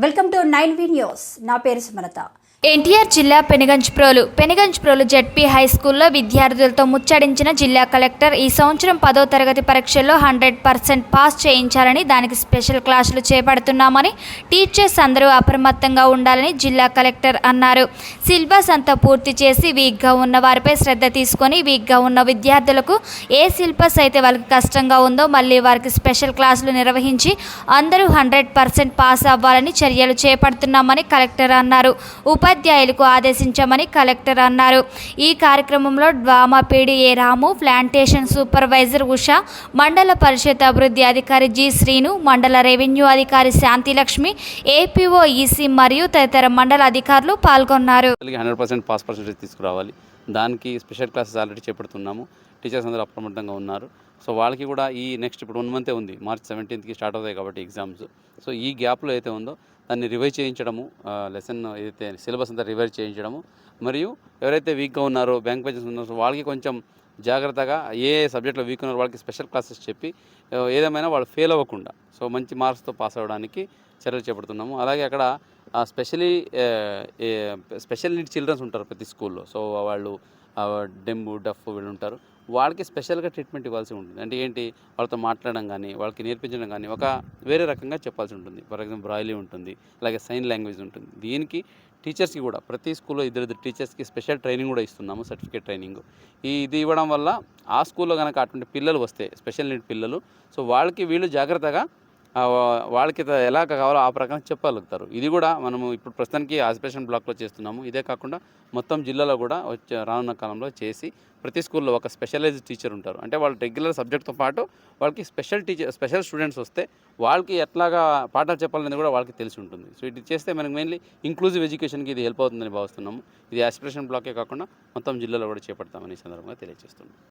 Welcome to 9V news. నా పేరు సుమలత. ఎన్టీఆర్ జిల్లా పెనుగంజ్ ప్రోలు జెడ్పీ హై స్కూల్లో విద్యార్థులతో ముచ్చడించిన జిల్లా కలెక్టర్ ఈ సంవత్సరం 10వ తరగతి పరీక్షల్లో 100% పాస్ చేయించాలని, దానికి స్పెషల్ క్లాసులు చేపడుతున్నామని, టీచర్స్ అందరూ అప్రమత్తంగా ఉండాలని జిల్లా కలెక్టర్ అన్నారు. సిలబస్ అంతా పూర్తి చేసి వీక్గా ఉన్న వారిపై శ్రద్ధ తీసుకొని వీక్గా ఉన్న విద్యార్థులకు ఏ సిలబస్ అయితే వాళ్ళకి కష్టంగా ఉందో మళ్ళీ వారికి స్పెషల్ క్లాసులు నిర్వహించి అందరూ 100% పాస్ అవ్వాలని చర్యలు చేపడుతున్నామని కలెక్టర్ అన్నారు. ఉపాధ్యాయులకు ఆదేశించామని కలెక్టర్ అన్నారు. ఈ కార్యక్రమంలో డ్వామా పీడీఏ రాము, ప్లాంటేషన్ సూపర్వైజర్ ఉషా, మండల పరిషత్ అభివృద్ధి అధికారి జి శ్రీను, మండల రెవెన్యూ అధికారి శాంతిలక్ష్మి, ఏపీఓ ఈసీ మరియు తదితర మండల అధికారులు పాల్గొన్నారు. 100% పాస్ పర్సెంటేజ్ తీసుకురావాలి. దానికి స్పెషల్ క్లాసెస్ ఆల్రెడీ చేపడుతున్నాము. టీచర్స్ అందరూ అప్రమత్తంగా ఉన్నారు. సో వాళ్ళకి కూడా ఈ నెక్స్ట్ ఇప్పుడు 1 మంతే ఉంది, మార్చ్ 17కి స్టార్ట్ అవుతాయి కాబట్టి ఎగ్జామ్స్. సో ఈ గ్యాప్లో అయితే ఉందో దాన్ని రివైజ్ చేయించడము, లెసన్ ఏదైతే సిలబస్ అంతా రివైజ్ చేయించడము, మరియు ఎవరైతే వీక్గా ఉన్నారో బ్యాంక్ పేజెస్ ఉన్నారో వాళ్ళకి కొంచెం జాగ్రత్తగా ఏ సబ్జెక్ట్లో వీక్ ఉన్నారో వాళ్ళకి స్పెషల్ క్లాసెస్ చెప్పి ఏదేమైనా వాళ్ళు ఫెయిల్ అవ్వకుండా సో మంచి మార్క్స్తో పాస్ అవ్వడానికి చర్యలు చేపడుతున్నాము. అలాగే అక్కడ స్పెషల్ నీడ్ చిల్డ్రన్స్ ఉంటారు ప్రతి స్కూల్లో. సో వాళ్ళు డెంబు డఫ్ వీళ్ళు ఉంటారు. వాళ్ళకి స్పెషల్గా ట్రీట్మెంట్ ఇవ్వాల్సి ఉంటుంది. అంటే ఏంటి, వాళ్ళతో మాట్లాడడం కానీ వాళ్ళకి నేర్పించడం కానీ ఒక వేరే రకంగా చెప్పాల్సి ఉంటుంది. ఫర్ ఎగ్జాంపుల్ బ్రాయిలీ ఉంటుంది, అలాగే సైన్ లాంగ్వేజ్ ఉంటుంది. దీనికి టీచర్స్కి కూడా ప్రతి స్కూల్లో ఇద్దరు టీచర్స్కి స్పెషల్ ట్రైనింగ్ కూడా ఇస్తున్నాము, సర్టిఫికేట్ ట్రైనింగ్. ఇది ఇవ్వడం వల్ల ఆ స్కూల్లో కనుక అటువంటి పిల్లలు వస్తే స్పెషల్ నీడ్ పిల్లలు, సో వాళ్ళకి వీళ్ళు జాగ్రత్తగా వాళ్ళకి ఎలా కావాలో ఆ ప్రకారం చెప్పగలుగుతారు. ఇది కూడా మనము ఇప్పుడు ప్రస్తుతానికి ఆస్పిరేషన్ బ్లాక్లో చేస్తున్నాము. ఇదే కాకుండా మొత్తం జిల్లాలో కూడా రానున్న కాలంలో చేసి ప్రతి స్కూల్లో ఒక స్పెషలైజ్డ్ టీచర్ ఉంటారు. అంటే వాళ్ళు రెగ్యులర్ సబ్జెక్ట్తో పాటు వాళ్ళకి స్పెషల్ స్టూడెంట్స్ వస్తే వాళ్ళకి ఎట్లాగా పాఠాలు చెప్పాలనేది కూడా వాళ్ళకి తెలిసి ఉంటుంది. సో ఇది చేస్తే మనకి మెయిన్లీ ఇంక్లూజివ్ ఎడ్యుకేషన్కి ఇది హెల్ప్ అవుతుందని భావిస్తున్నాము. ఇది ఆస్పిరేషన్ బ్లాకే కాకుండా మొత్తం జిల్లాలో కూడా చేపడతామని ఈ సందర్భంగా తెలియజేస్తున్నాం.